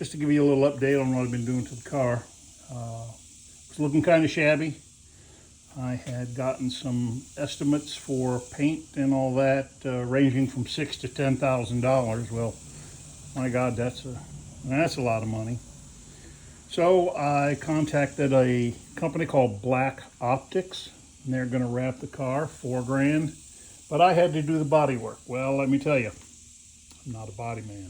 just to give you a little update on what I've been doing to the car. It's looking kind of shabby. I had gotten some estimates for paint and all that, ranging from $6,000 to $10,000. Well, my God, that's a lot of money. So I contacted a company called Black Optix, and they're going to wrap the car, $4 grand. But I had to do the body work. Well, let me tell you, I'm not a body man.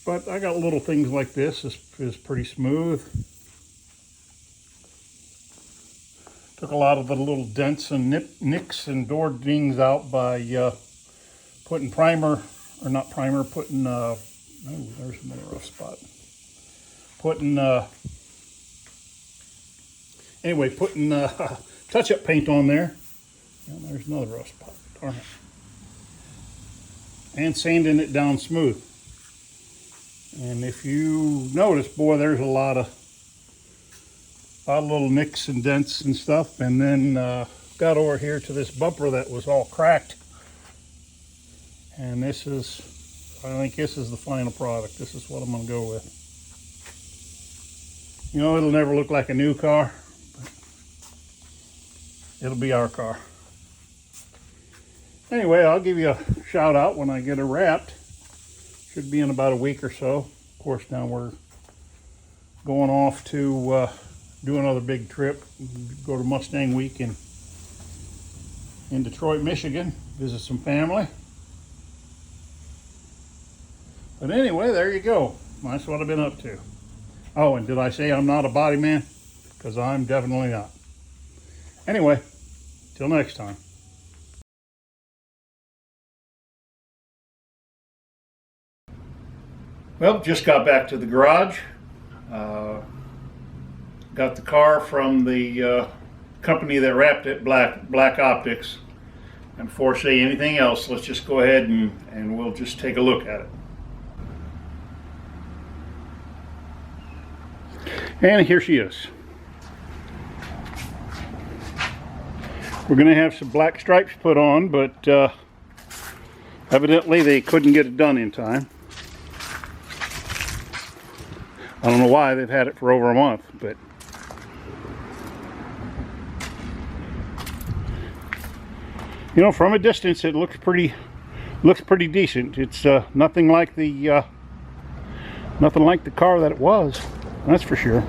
But I got little things like this. This is pretty smooth. Took a lot of the little dents and nicks and door dings out by putting primer, or not primer, putting, oh, there's another rough spot. Putting, anyway, putting touch-up paint on there. And there's another rough spot, darn it. And sanding it down smooth. And if you notice, boy, there's a lot of little nicks and dents and stuff. And then got over here to this bumper that was all cracked. And this is, I think this is the final product. This is what I'm going to go with. You know, it'll never look like a new car, but it'll be our car. Anyway, I'll give you a shout out when I get it wrapped. Should be in about a week or so. Of course, now we're going off to do another big trip. Go to Mustang Week in Detroit, Michigan. Visit some family. But anyway, there you go. That's what I've been up to. Oh, and did I say I'm not a body man? Because I'm definitely not. Anyway, till next time. Well, just got back to the garage. Got the car from the company that wrapped it, Black Optix. And before I say anything else, let's just go ahead and we'll just take a look at it. And here she is. We're going to have some black stripes put on, but evidently they couldn't get it done in time. I don't know why. They've had it for over a month, but you know, from a distance it looks pretty decent. It's nothing like the car that it was. That's for sure.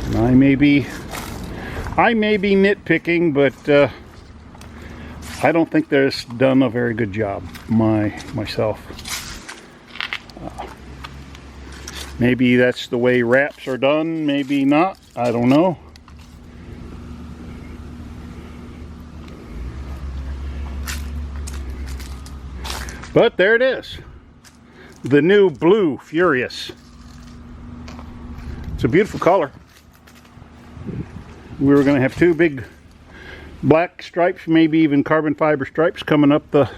And I may be nitpicking, but I don't think there's done a very good job myself. Maybe that's the way wraps are done, maybe not. I don't know. But there it is. The new Blue Furious. It's a beautiful color. We were going to have two big black stripes, maybe even carbon fiber stripes coming up the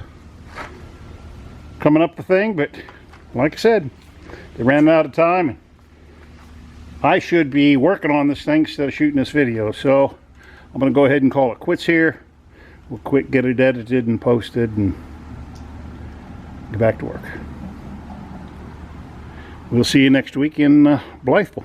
thing, but like I said, they ran out of time. I should be working on this thing instead of shooting this video, so I'm going to go ahead and call it quits here. We'll get it edited and posted and get back to work. We'll see you next week in Blytheville.